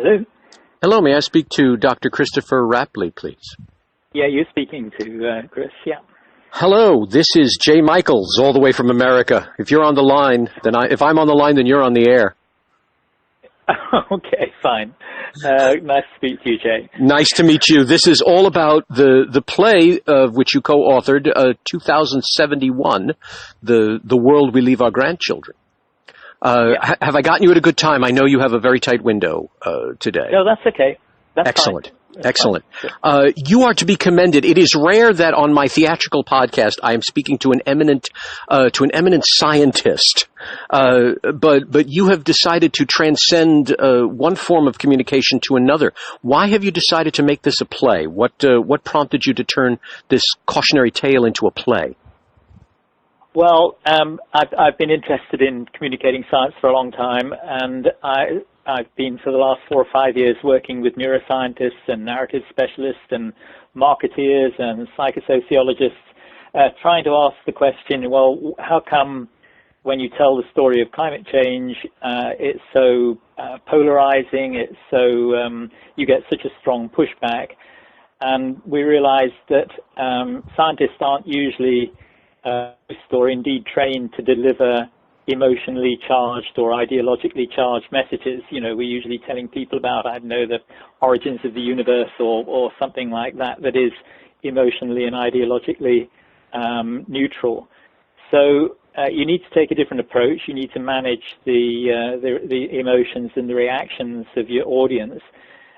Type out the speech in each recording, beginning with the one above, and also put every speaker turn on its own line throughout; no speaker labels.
Hello.
Hello, may I speak to Dr. Christopher Rapley, please?
Yeah, you're speaking to Chris, yeah.
Hello, this is Jay Michaels, all the way from America. If you're on the line, if I'm on the line, then you're on the air.
Okay, fine. Nice to speak to you, Jay.
Nice to meet you. This is all about the play of which you co-authored, 2071, The World We Leave Our Grandchildren.
Yeah.
Have I gotten you at a good time? I know you have a very tight window today.
No, that's okay. That's
Excellent.
fine. That's
Excellent.
fine. Sure.
You are to be commended. It is rare that on my theatrical podcast I am speaking to an eminent scientist, but you have decided to transcend one form of communication to another. Why have you decided to make this a play? What prompted you to turn this cautionary tale into a play?
Well, I've been interested in communicating science for a long time, and I've been for the last 4 or 5 years working with neuroscientists and narrative specialists and marketeers and psychosociologists, trying to ask the question, well, how come when you tell the story of climate change, it's so polarizing, it's so you get such a strong pushback? And we realized that scientists aren't usually or indeed trained to deliver emotionally charged or ideologically charged messages. You know, we're usually telling people about, I don't know, the origins of the universe or something like that is emotionally and ideologically neutral. So you need to take a different approach. You need to manage the emotions and the reactions of your audience.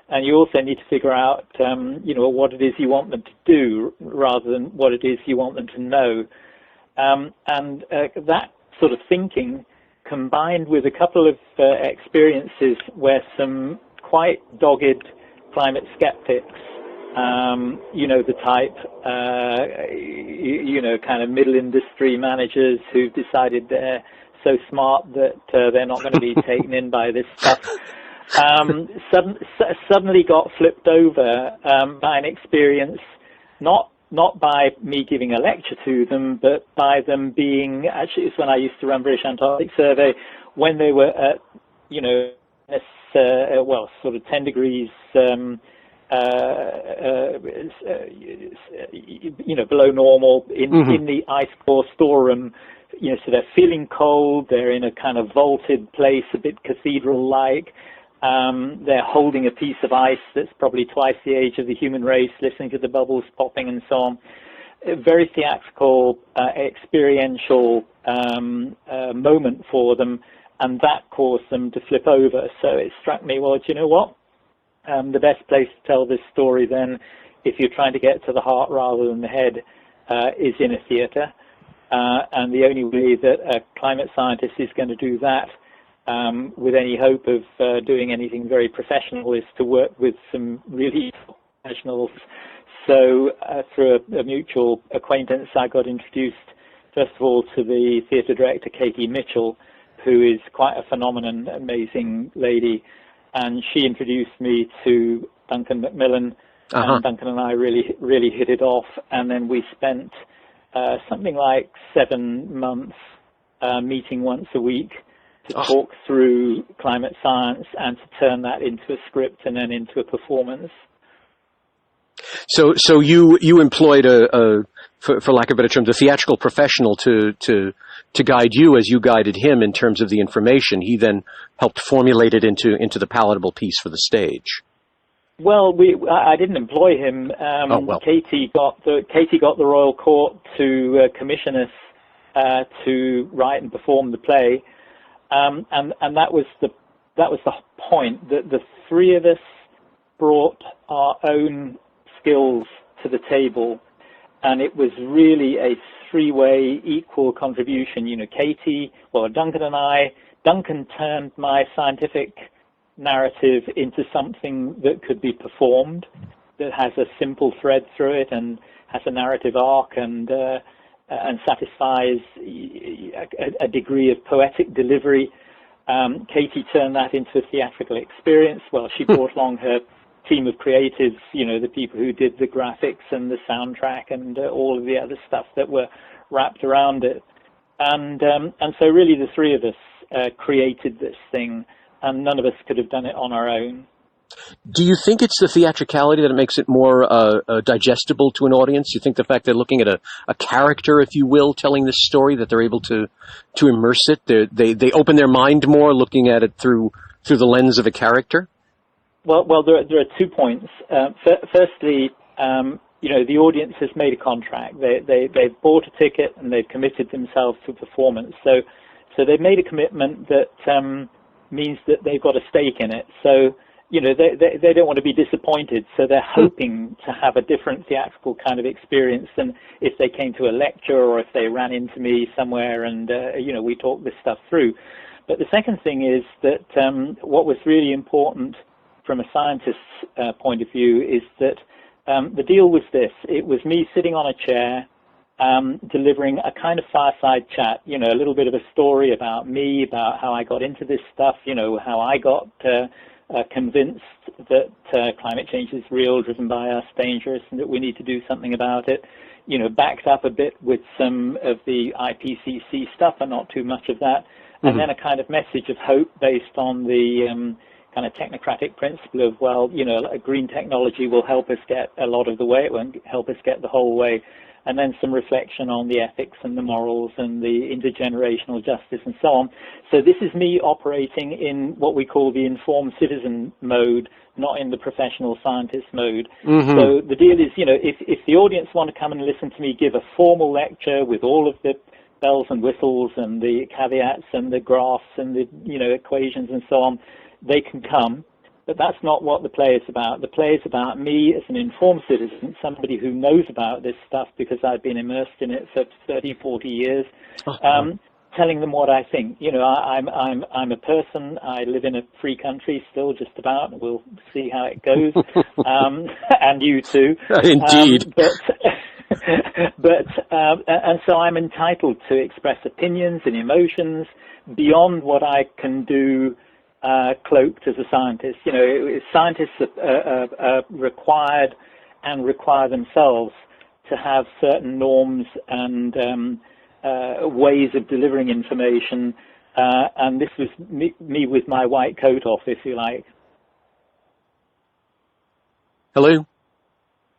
And you also need to figure out, what it is you want them to do rather than what it is you want them to know. That sort of thinking, combined with a couple of experiences where some quite dogged climate skeptics, the type, kind of middle industry managers who've decided they're so smart that they're not going to be taken in by this stuff, suddenly got flipped over by an experience, not by me giving a lecture to them, but by them being, actually it's when I used to run British Antarctic Survey, when they were at, sort of 10 degrees, below normal in the ice core storeroom, so they're feeling cold, they're in a kind of vaulted place, a bit cathedral-like. They're holding a piece of ice that's probably twice the age of the human race, listening to the bubbles popping and so on. A very theatrical, experiential moment for them, and that caused them to flip over. So it struck me, well, do you know what? The best place to tell this story then, if you're trying to get to the heart rather than the head, is in a theatre. And the only way that a climate scientist is going to do that with any hope of doing anything very professional is to work with some really professionals. So through a mutual acquaintance, I got introduced, first of all, to the theatre director, Katie Mitchell, who is quite a phenomenon, amazing lady. And she introduced me to Duncan Macmillan, and Duncan and I really hit it off. And then we spent something like 7 months meeting once a week to talk through climate science and to turn that into a script and then into a performance.
So you employed for lack of a better term, the theatrical professional to guide you as you guided him in terms of the information. He then helped formulate it into the palatable piece for the stage.
Well, I didn't employ him. Katie got the Royal Court to commission us to write and perform the play. And that was the point, that the three of us brought our own skills to the table, and it was really a three-way equal contribution. Duncan and I. Duncan turned my scientific narrative into something that could be performed, that has a simple thread through it and has a narrative arc and satisfies a degree of poetic delivery. Katie turned that into a theatrical experience. Well, she brought along her team of creatives, the people who did the graphics and the soundtrack and all of the other stuff that were wrapped around it. And so really the three of us created this thing, and none of us could have done it on our own.
Do you think it's the theatricality that makes it more digestible to an audience? You think the fact they're looking at a character, if you will, telling this story, that they're able to immerse it? They open their mind more looking at it through the lens of a character?
Well, there are 2 points. Firstly, the audience has made a contract. They've bought a ticket and they've committed themselves to a performance. So they've made a commitment that means that they've got a stake in it. So they don't want to be disappointed, so they're hoping to have a different theatrical kind of experience than if they came to a lecture or if they ran into me somewhere and, we talked this stuff through. But the second thing is that what was really important from a scientist's point of view is that the deal was this. It was me sitting on a chair delivering a kind of fireside chat, a little bit of a story about me, about how I got into this stuff, how I got convinced that climate change is real, driven by us, dangerous, and that we need to do something about it, backed up a bit with some of the IPCC stuff and not too much of that, and then a kind of message of hope based on the kind of technocratic principle of, green technology will help us get a lot of the way, it won't help us get the whole way, and then some reflection on the ethics and the morals and the intergenerational justice and so on. So this is me operating in what we call the informed citizen mode, not in the professional scientist mode. So the deal is, if the audience want to come and listen to me give a formal lecture with all of the bells and whistles and the caveats and the graphs and the, equations and so on, they can come. But that's not what the play is about. The play is about me as an informed citizen, somebody who knows about this stuff because I've been immersed in it for 30, 40 years, telling them what I think. I'm a person. I live in a free country still, just about. We'll see how it goes. And you too.
Indeed.
And so I'm entitled to express opinions and emotions beyond what I can do cloaked as a scientist. Scientists are required and require themselves to have certain norms and ways of delivering information, and this was me with my white coat off, if you like.
Hello?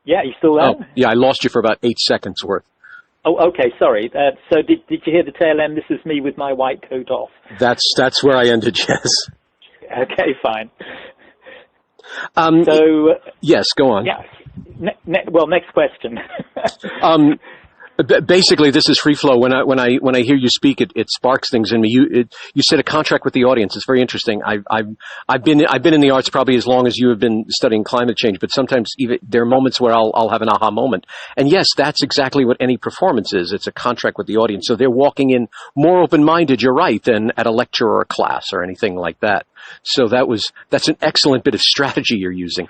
Yeah, you still there?
Oh, yeah, I lost you for about 8 seconds worth.
Oh, okay, sorry. So did you hear the tail end? This is me with my white coat off.
That's where I ended, yes.
Okay, fine.
Yes, go on.
Yes. Next question.
Basically, this is free flow. When I hear you speak, it sparks things in me. You said a contract with the audience. It's very interesting. I've been in the arts probably as long as you have been studying climate change, but sometimes even there are moments where I'll have an aha moment. And yes, that's exactly what any performance is. It's a contract with the audience. So they're walking in more open-minded, you're right, than at a lecture or a class or anything like that. So that's an excellent bit of strategy you're using.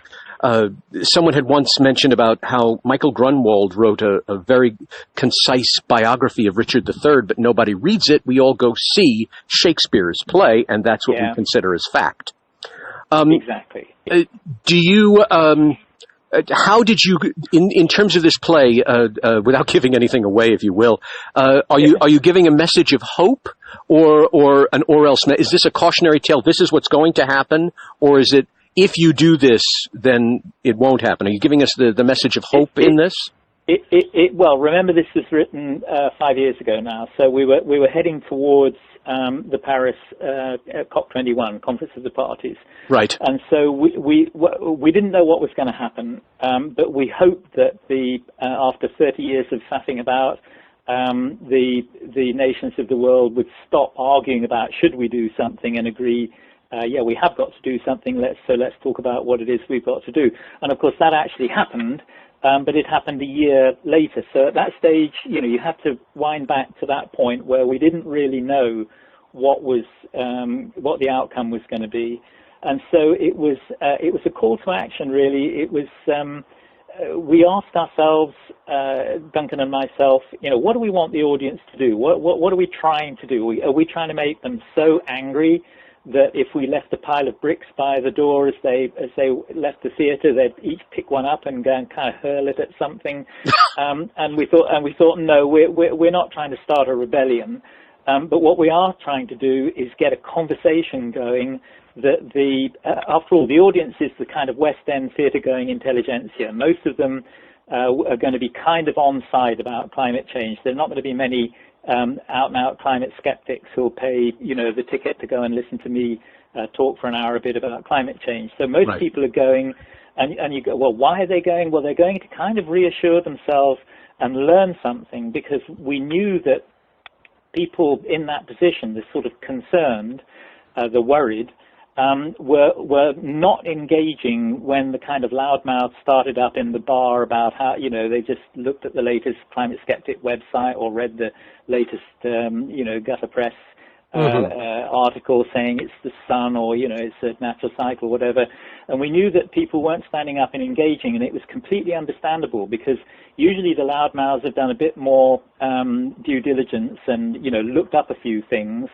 Someone had once mentioned about how Michael Grunwald wrote a very concise biography of Richard III, but nobody reads it. We all go see Shakespeare's play, and that's what we consider as fact.
Exactly.
Do you, how did you, in terms of this play, without giving anything away, if you will, are you giving a message of hope, or else? Is this a cautionary tale? This is what's going to happen, or is it, if you do this, then it won't happen? Are you giving us the message of hope in this?
Well, remember this was written 5 years ago now, so we were heading towards the Paris COP21, Conference of the Parties.
Right.
And so we didn't know what was going to happen, but we hoped that after 30 years of faffing about, the nations of the world would stop arguing about should we do something and agree. We have got to do something. Let's talk about what it is we've got to do. And of course, that actually happened, but it happened a year later. So at that stage, you have to wind back to that point where we didn't really know what the outcome was going to be. And so it was a call to action, really. It was we asked ourselves, Duncan and myself, what do we want the audience to do? What are we trying to do? Are we trying to make them so angry that if we left a pile of bricks by the door as they left the theatre, they'd each pick one up and go and kind of hurl it at something? And we thought, no, we're not trying to start a rebellion. But what we are trying to do is get a conversation going that after all, the audience is the kind of West End theatre-going intelligentsia. Most of them are going to be kind of on side about climate change. There are not going to be many out-and-out climate skeptics who'll pay, the ticket to go and listen to me talk for an hour a bit about climate change. So most people are going, and you go, well, why are they going? Well, they're going to kind of reassure themselves and learn something, because we knew that people in that position, the sort of concerned, the worried, were not engaging when the kind of loudmouth started up in the bar about how, they just looked at the latest climate skeptic website or read the latest, gutter press article saying it's the sun or, it's a natural cycle, whatever. And we knew that people weren't standing up and engaging, and it was completely understandable, because usually the loudmouths have done a bit more due diligence and, looked up a few things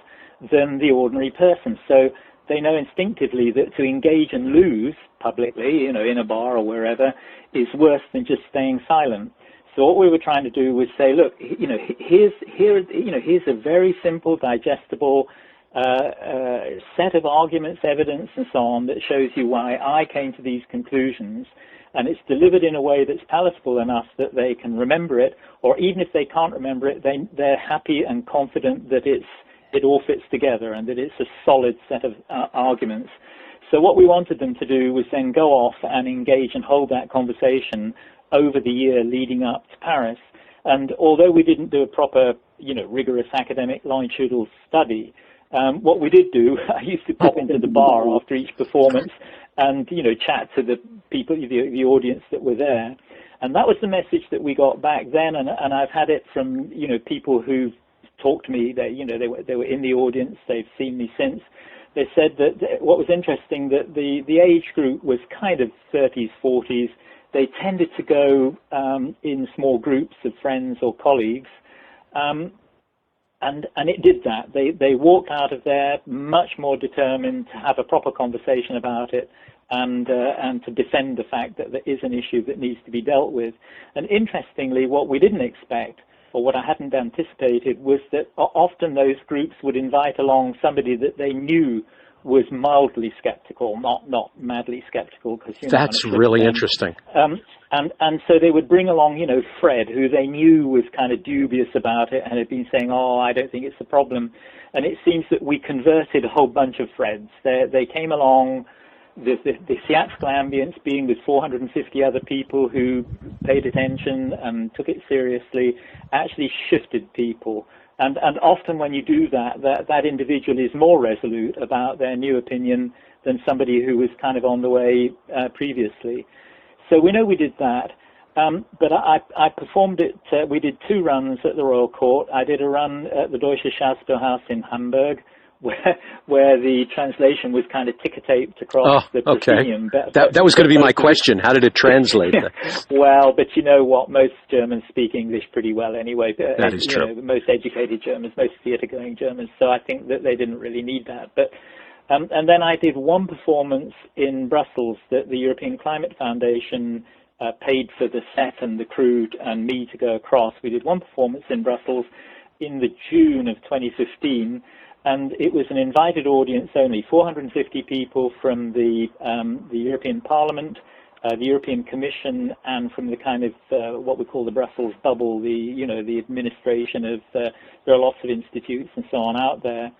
than the ordinary person. So they know instinctively that to engage and lose publicly, in a bar or wherever, is worse than just staying silent. So what we were trying to do was say, look, here's a very simple, digestible set of arguments, evidence, and so on that shows you why I came to these conclusions, and it's delivered in a way that's palatable enough that they can remember it, or even if they can't remember it, they're happy and confident that it all fits together and that it's a solid set of arguments. So what we wanted them to do was then go off and engage and hold that conversation over the year leading up to Paris. And although we didn't do a proper, rigorous academic longitudinal study, what we did do, I used to pop into the bar after each performance and, chat to the people, the audience that were there. And that was the message that we got back then. And I've had it from, people who've talked to me. They were in the audience. They've seen me since. They said that what was interesting, that the age group was kind of 30s, 40s. They tended to go in small groups of friends or colleagues, and it did that. They walked out of there much more determined to have a proper conversation about it, and to defend the fact that there is an issue that needs to be dealt with. And interestingly, what we didn't expect, or what I hadn't anticipated, was that often those groups would invite along somebody that they knew was mildly skeptical, not madly skeptical. Because
that's really interesting.
And so they would bring along, Fred, who they knew was kind of dubious about it and had been saying, "Oh, I don't think it's a problem." And it seems that we converted a whole bunch of Freds. They came along. The theatrical ambience, being with 450 other people who paid attention and took it seriously, actually shifted people. And often when you do that individual is more resolute about their new opinion than somebody who was kind of on the way previously. So we know we did that. But I performed it. We did 2 runs at the Royal Court. I did a run at the Deutsche Schauspielhaus in Hamburg, where the translation was kind of ticker-taped across the proscenium.
That was going to be my question. How did it translate?
Well, but you know what? Most Germans speak English pretty well anyway.
That is true.
Most educated Germans, most theatre-going Germans. So I think that they didn't really need that. But and then I did 1 performance in Brussels that the European Climate Foundation paid for the set and the crew and me to go across. We did 1 performance in Brussels in the June of 2015. And it was an invited audience only, 450 people from the European Parliament, the European Commission, and from the kind of what we call the Brussels bubble, the administration of. There are lots of institutes and so on out there,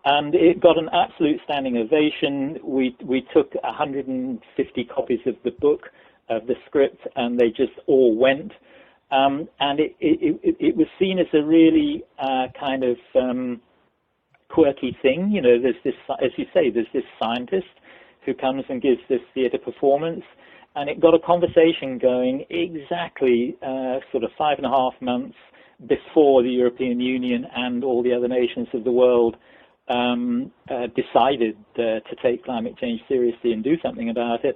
and it got an absolute standing ovation. We took 150 copies of the book, of the script, and they just all went, and it was seen as a really kind of quirky thing. There's this, as you say, there's this scientist who comes and gives this theatre performance, and it got a conversation going exactly sort of 5.5 months before the European Union and all the other nations of the world decided to take climate change seriously and do something about it.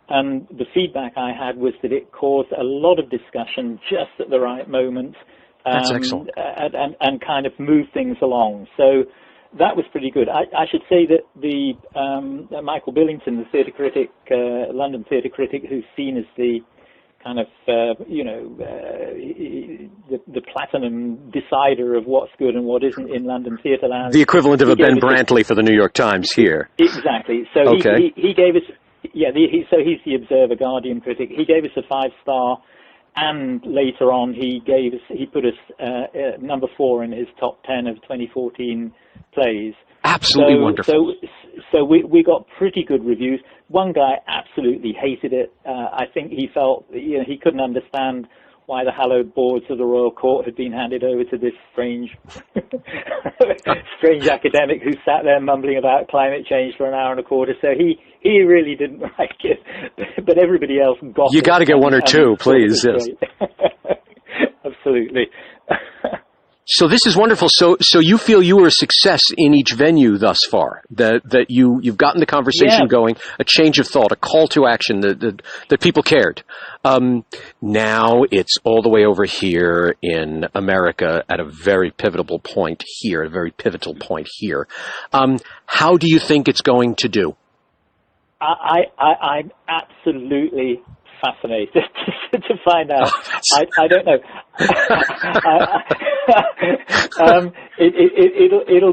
And the feedback I had was that it caused a lot of discussion just at the right moment.
That's excellent.
And kind of moved things along. So that was pretty good. I should say that the Michael Billington, the theatre critic, London theatre critic, who's seen as the kind of, the platinum decider of what's good and what isn't in London theatre land.
The equivalent of a Ben Brantley for the New York Times here.
Exactly. So
okay.
he gave us, so he's the Observer Guardian critic. He gave us a 5-star, and later on he put us number 4 in his top 10 of 2014 plays.
Absolutely wonderful.
So we got pretty good reviews. One guy absolutely hated it. I think he felt he couldn't understand why the hallowed boards of the Royal Court had been handed over to this strange academic who sat there mumbling about climate change for an hour and a quarter. So he really didn't like it, but everybody else got it.
You got to get one or two, please. Yes.
Absolutely.
So this is wonderful. So you feel you were a success in each venue thus far, that you've gotten the conversation going, a change of thought, a call to action, that people cared. Now it's all the way over here in America at a very pivotal point here. How do you think it's going to do?
I'm absolutely fascinated to find out. I don't know. It'll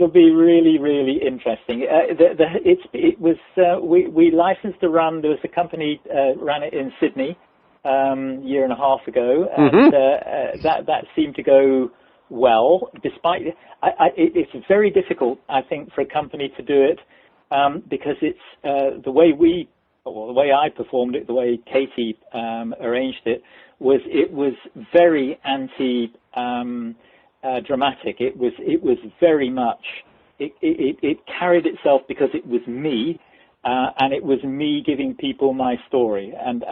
be really, really interesting. We licensed to run. There was a company ran it in Sydney year and a half ago, and that seemed to go well. Despite it's very difficult, I think, for a company to do it because it's the way I performed it, the way Katie arranged it was very dramatic. It was very much it carried itself because it was me, and it was me giving people my story, and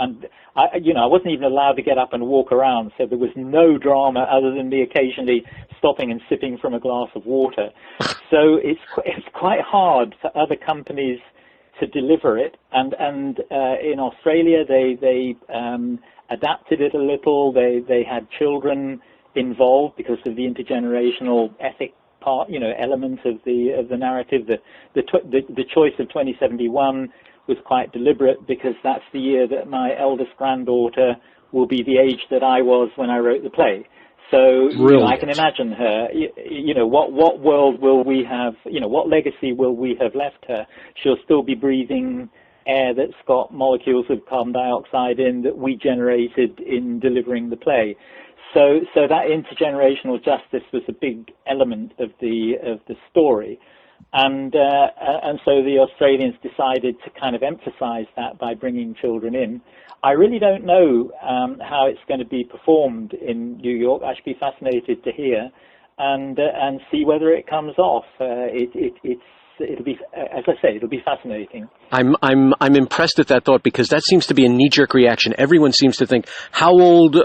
I wasn't even allowed to get up and walk around, so there was no drama other than me occasionally stopping and sipping from a glass of water. So it's quite hard for other companies to deliver it, and in Australia they adapted it a little. They had children involved because of the intergenerational ethic part, element of the narrative. The choice of 2071 was quite deliberate because that's the year that my eldest granddaughter will be the age that I was when I wrote the play. So I can imagine her, what world will we have, what legacy will we have left her? She'll still be breathing air that's got molecules of carbon dioxide in that we generated in delivering the play. So that intergenerational justice was a big element of the story. And so the Australians decided to kind of emphasize that by bringing children in. I really don't know how it's going to be performed in New York. I should be fascinated to hear and see whether it comes off. It'll be, as I say, it'll be fascinating.
I'm impressed at that thought because that seems to be a knee-jerk reaction. Everyone seems to think, how old,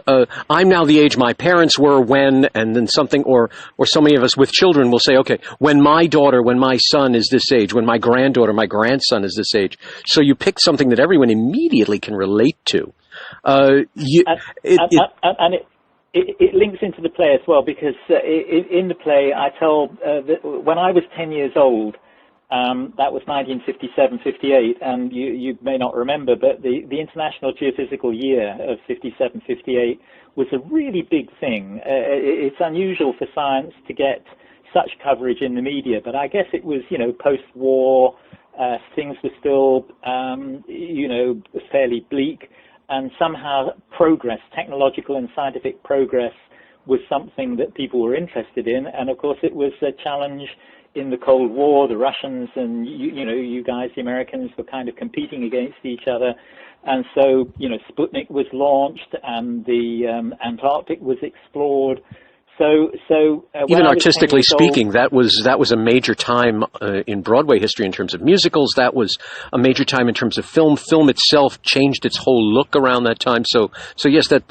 I'm now the age my parents were when, and then something, or so many of us with children will say, okay, when my daughter, when my son is this age, when my granddaughter, my grandson is this age. So you pick something that everyone immediately can relate to.
It links into the play as well because in the play I tell that when I was 10 years old, that was 1957-58, and you may not remember, but the International Geophysical Year of 57-58 was a really big thing. It's unusual for science to get such coverage in the media, but I guess it was, post-war, things were still, fairly bleak, and somehow progress, technological and scientific progress, was something that people were interested in, and of course it was a challenge in the Cold War. The Russians and you guys, the Americans, were kind of competing against each other, and so Sputnik was launched and the Antarctic was explored. So
even artistically speaking, that was a major time in Broadway history in terms of musicals. That was a major time in terms of film. Film itself changed its whole look around that time. So yes, that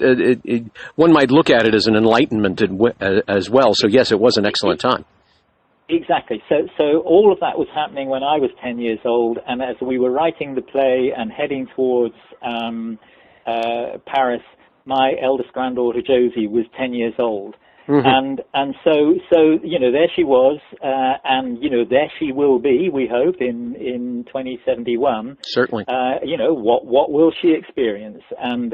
one might look at it as an enlightenment as well. So yes, it was an excellent time.
Exactly. So all of that was happening when I was 10 years old, and as we were writing the play and heading towards Paris, my eldest granddaughter Josie was 10 years old. And so there she was, and there she will be, we hope, in 2071.
Certainly.
What will she experience, and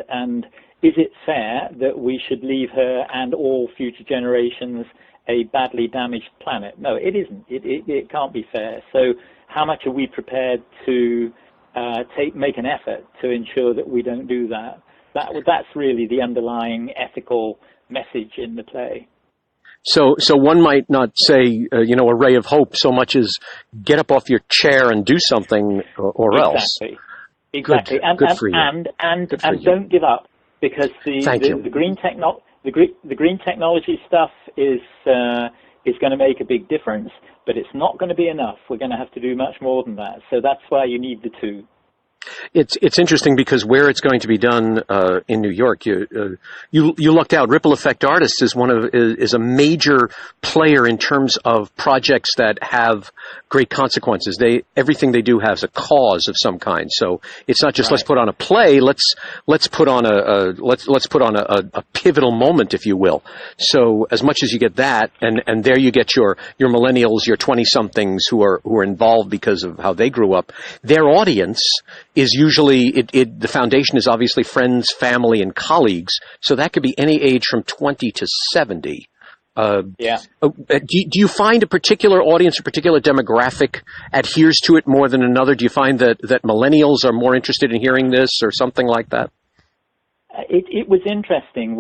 is it fair that we should leave her and all future generations a badly damaged planet? No, it isn't. It can't be fair. So how much are we prepared to make an effort to ensure that we don't do that? That's really the underlying ethical message in the play.
So one might not say, a ray of hope so much as get up off your chair and do something or else.
Exactly.
Good for you.
And don't give up, because the green technology stuff is going to make a big difference, but it's not going to be enough. We're going to have to do much more than that. So that's why you need the two.
It's interesting because where it's going to be done in New York, you lucked out. Ripple Effect Artists is a major player in terms of projects that have great consequences. Everything they do has a cause of some kind. So it's not just let's put on a play. Let's put on a pivotal moment, if you will. So as much as you get that, and there you get your millennials, your 20-somethings who are involved because of how they grew up. Their audience is usually the foundation is obviously friends, family, and colleagues. So that could be any age from 20 to 70. Do you find a particular audience, a particular demographic adheres to it more than another? Do you find that millennials are more interested in hearing this or something like that?
It was interesting.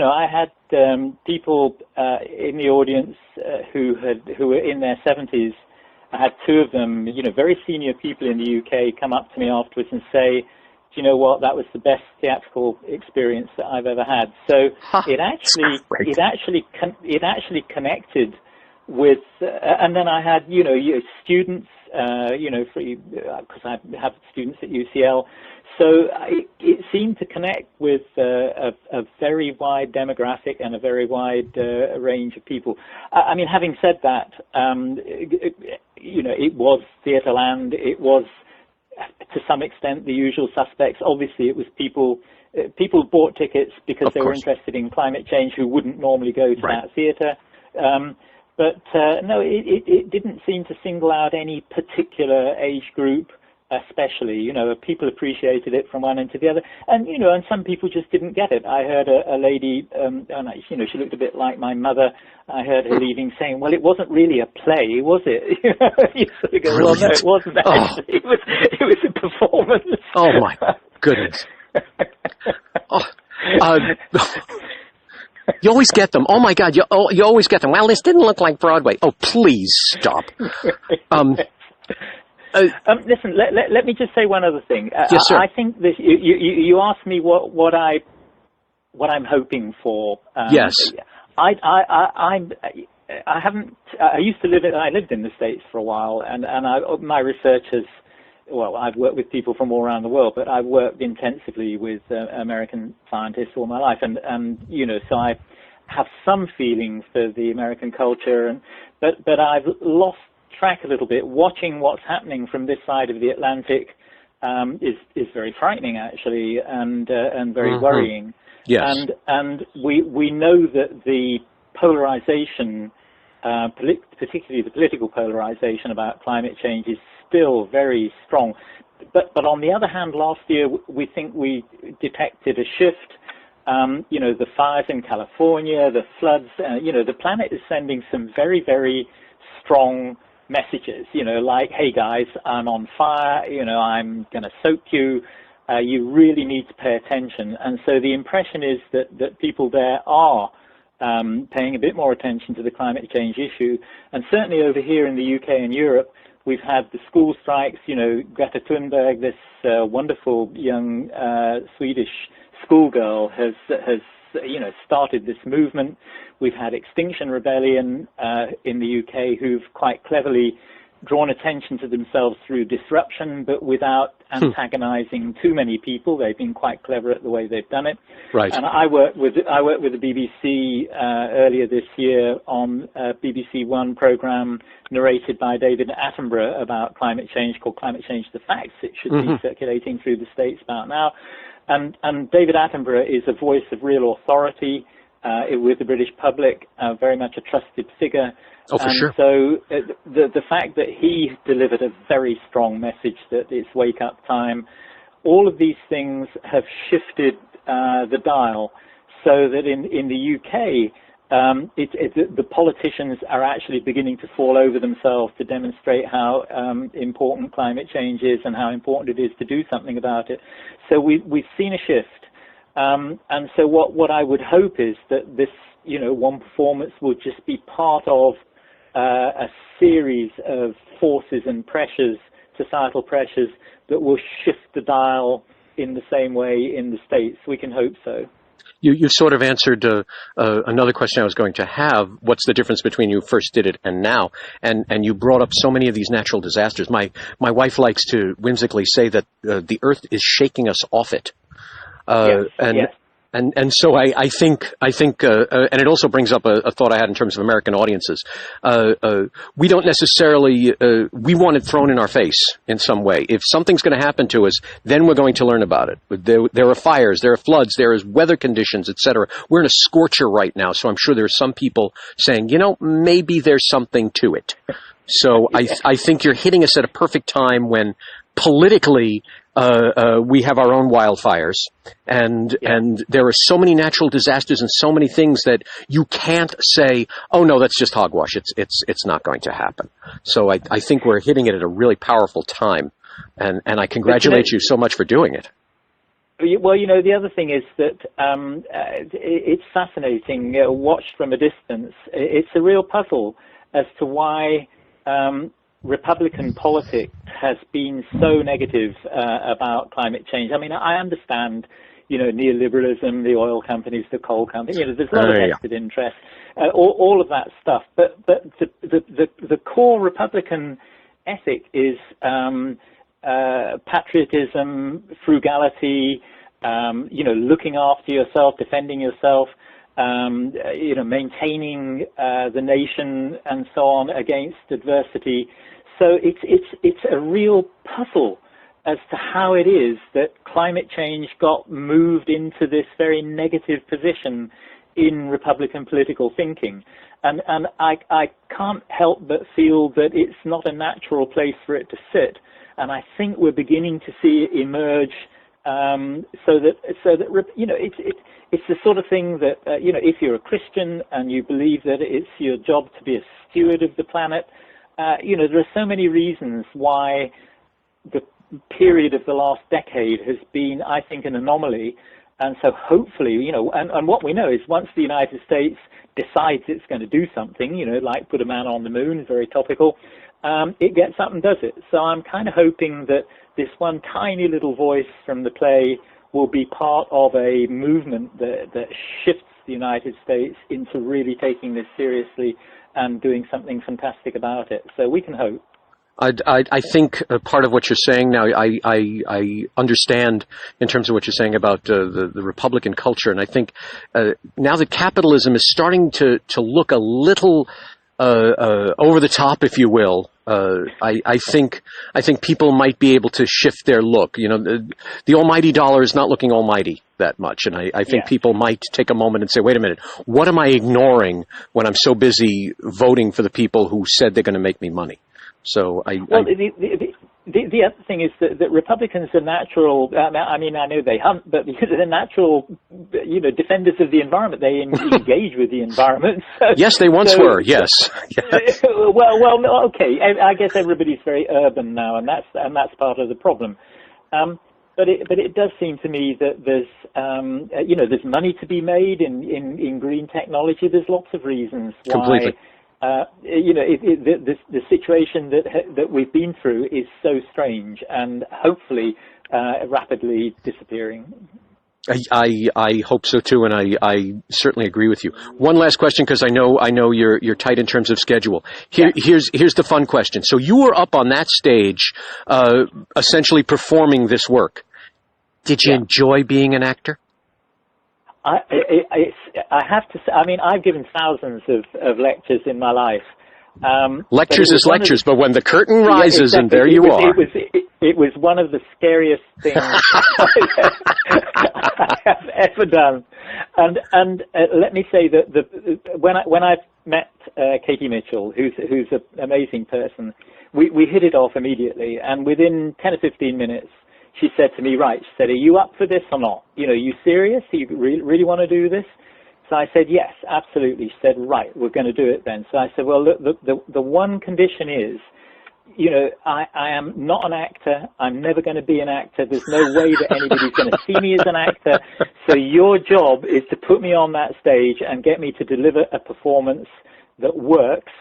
I had people in the audience who were in their 70s. I had two of them, very senior people in the UK, come up to me afterwards and say, "Do you know what? That was the best theatrical experience that I've ever had." So it actually connected with, and then I had students, because I have students at UCL. So it seemed to connect with a very wide demographic and a very wide range of people. I mean, having said that, it was Theatreland. It was, to some extent, the usual suspects. Obviously, it was people bought tickets because they were interested in climate change who wouldn't normally go to that theatre. But no, it didn't seem to single out any particular age group. Especially, people appreciated it from one end to the other, and and some people just didn't get it. I heard a lady, and she looked a bit like my mother. I heard her leaving saying, "Well, it wasn't really a play, was it?" You sort of go, "Well, no, it wasn't actually. It was a performance."
Oh my goodness! You always get them. Oh my God! You always get them. Well, this didn't look like Broadway. Oh, please stop.
Listen, let me just say one other thing.
Yes, sir.
I think this. You asked me what I'm hoping for.
Yes.
I haven't. I lived in the States for a while, and my research has. Well, I've worked with people from all around the world, but I've worked intensively with American scientists all my life, and so I have some feeling for the American culture, but I've lost track a little bit. Watching what's happening from this side of the Atlantic is very frightening, actually, and very worrying.
Yes.
And we know that the polarization, particularly the political polarization about climate change, is still very strong. But on the other hand, last year we think we detected a shift. The fires in California, the floods. The planet is sending some very, very strong messages, like, "Hey guys, I'm on fire, I'm going to soak you, you really need to pay attention." And so the impression is that people there are paying a bit more attention to the climate change issue. And certainly over here in the UK and Europe, we've had the school strikes. Greta Thunberg, this wonderful young Swedish schoolgirl, has started this movement. We've had Extinction Rebellion in the UK, who've quite cleverly drawn attention to themselves through disruption, but without antagonizing too many people. They've been quite clever at the way they've done it.
Right.
And I worked with the BBC earlier this year on a BBC One program narrated by David Attenborough about climate change, called Climate Change: The Facts. It should be circulating through the States about now. And David Attenborough is a voice of real authority. with the British public, very much a trusted figure.
Oh, for sure.
So the fact that he delivered a very strong message that it's wake-up time, all of these things have shifted the dial so that in the UK, the politicians are actually beginning to fall over themselves to demonstrate how important climate change is and how important it is to do something about it. So we've seen a shift. And so what I would hope is that this, one performance will just be part of a series of forces and pressures, societal pressures, that will shift the dial in the same way in the States. We can hope so.
You've sort of answered another question I was going to have. What's the difference between you first did it and now? And you brought up so many of these natural disasters. My wife likes to whimsically say that the Earth is shaking us off it.
Yes.
And so I think, and it also brings up a thought I had in terms of American audiences. We don't necessarily, we want it thrown in our face in some way. If something's going to happen to us, then we're going to learn about it. There are fires, there are floods, there is weather conditions, etc. We're in a scorcher right now, so I'm sure there are some people saying, maybe there's something to it. So I think you're hitting us at a perfect time when politically, we have our own wildfires, and there are so many natural disasters and so many things that you can't say, oh no, that's just hogwash. It's not going to happen. So I think we're hitting it at a really powerful time, and I congratulate you so much for doing it.
Well, the other thing is that it's fascinating, watched from a distance. It's a real puzzle as to why Republican politics has been so negative about climate change. I mean, I understand, neoliberalism, the oil companies, the coal companies. There's a lot of vested interest, all of that stuff. But the core Republican ethic is patriotism, frugality, looking after yourself, defending yourself. Maintaining the nation and so on against adversity. So it's a real puzzle as to how it is that climate change got moved into this very negative position in Republican political thinking. And I can't help but feel that it's not a natural place for it to sit. And I think we're beginning to see it emerge so that it's the sort of thing that if you're a Christian and you believe that it's your job to be a steward of the planet, there are so many reasons why the period of the last decade has been, I think, an anomaly. And so hopefully, and what we know is once the United States decides it's going to do something, like put a man on the moon, very topical, it gets up and does it. So I'm kind of hoping that this one tiny little voice from the play will be part of a movement that shifts the United States into really taking this seriously and doing something fantastic about it. So we can hope.
I think part of what you're saying now, I understand in terms of what you're saying about the Republican culture, and I think now that capitalism is starting to look a little over the top, if you will, I think people might be able to shift their look. The almighty dollar is not looking almighty that much, and I think people might take a moment and say, wait a minute, what am I ignoring when I'm so busy voting for the people who said they're going to make me money? So the other thing is that Republicans are natural. I mean, I know they hunt, but they're natural, defenders of the environment. They engage with the environment. So, yes, they once were. Yes.
Well, okay. I guess everybody's very urban now, and that's part of the problem. But it does seem to me that there's money to be made in green technology. There's lots of reasons why.
Completely.
The situation that we've been through is so strange and hopefully rapidly disappearing.
I hope so too, and I certainly agree with you. One last question, because I know you're tight in terms of schedule. Here's the fun question. So you were up on that stage, essentially performing this work. Did you enjoy being an actor?
I have to say, I mean, I've given thousands of lectures in my life.
Lectures is lectures, but when the curtain rises and there you are.
It was one of the scariest things I have ever done. And let me say that when I met Katie Mitchell, who's an amazing person, we hit it off immediately. And within 10 or 15 minutes, she said to me, right, she said, are you up for this or not? You know, you serious? You really want to do this? So I said, yes, absolutely. She said, right, we're going to do it then. So I said, well, look, the one condition is, you know, I am not an actor. I'm never going to be an actor. There's no way that anybody's going to see me as an actor. So your job is to put me on that stage and get me to deliver a performance that works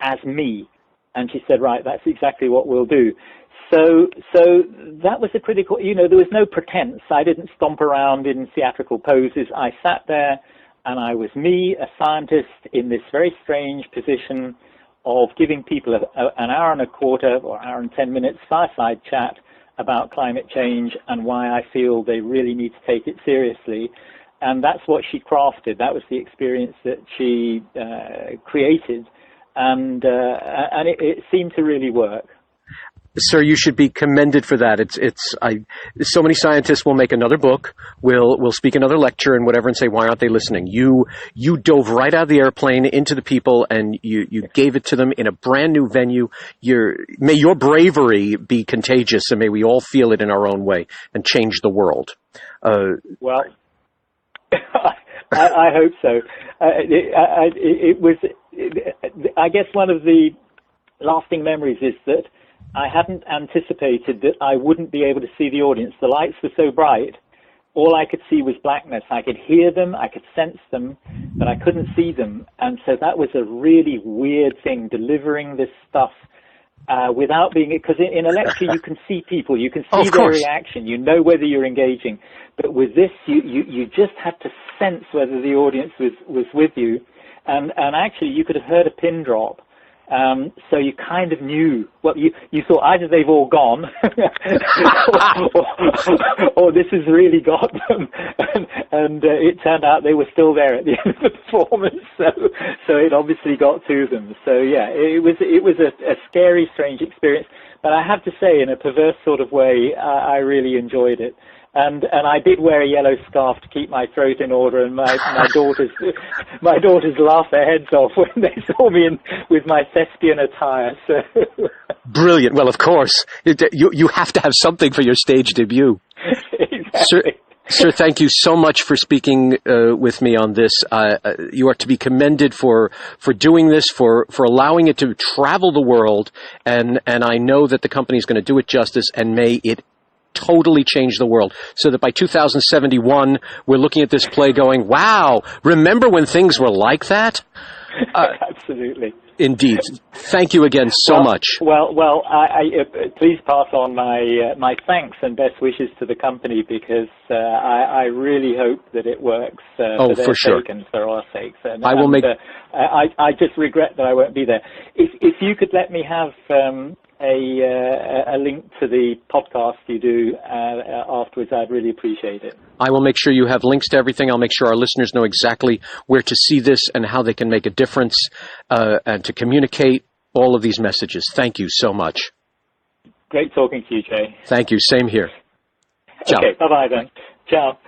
as me. And she said, right, that's exactly what we'll do. So that was a critical, you know, there was no pretense. I didn't stomp around in theatrical poses. I sat there and I was me, a scientist, in this very strange position of giving people an hour and a quarter or hour and 10 minutes fireside chat about climate change and why I feel they really need to take it seriously. And that's what she crafted. That was the experience that she created. And it seemed to really work.
Sir, you should be commended for that. So many scientists will make another book, will speak another lecture and whatever and say, why aren't they listening? You dove right out of the airplane into the people and you gave it to them in a brand new venue. May your bravery be contagious and may we all feel it in our own way and change the world.
Well, I hope so. It was, I guess one of the lasting memories is that I hadn't anticipated that I wouldn't be able to see the audience. The lights were so bright, all I could see was blackness. I could hear them, I could sense them, but I couldn't see them. And so that was a really weird thing, delivering this stuff without being, because in a lecture you can see people, you can see their reaction, you know whether you're engaging. But with this, you just had to sense whether the audience was with you. And actually you could have heard a pin drop. So you kind of knew, well, you thought either they've all gone or this has really got them. And it turned out they were still there at the end of the performance. So it obviously got to them. So yeah, it was a scary, strange experience. But I have to say, in a perverse sort of way, I really enjoyed it. And I did wear a yellow scarf to keep my throat in order, and my daughters laughed their heads off when they saw me with my thespian attire. So.
Brilliant. Well, of course, you have to have something for your stage debut.
Exactly.
Sir, thank you so much for speaking with me on this. You are to be commended for doing this, for allowing it to travel the world, and I know that the company is going to do it justice, and may it totally change the world, so that by 2071 we're looking at this play going, wow, remember when things were like that?
Absolutely.
Indeed. Thank you again so much.
Well, I please pass on my thanks and best wishes to the company, because I really hope that it works for their sake and for our sakes. And
I will make.
I just regret that I won't be there. If you could let me have a link to the podcast you do afterwards, I'd really appreciate it.
I will make sure you have links to everything. I'll make sure our listeners know exactly where to see this and how they can make a difference and to communicate all of these messages. Thank you so much.
Great talking to you, Jay.
Thank you. Same here. Ciao.
Okay, bye-bye then. Ciao.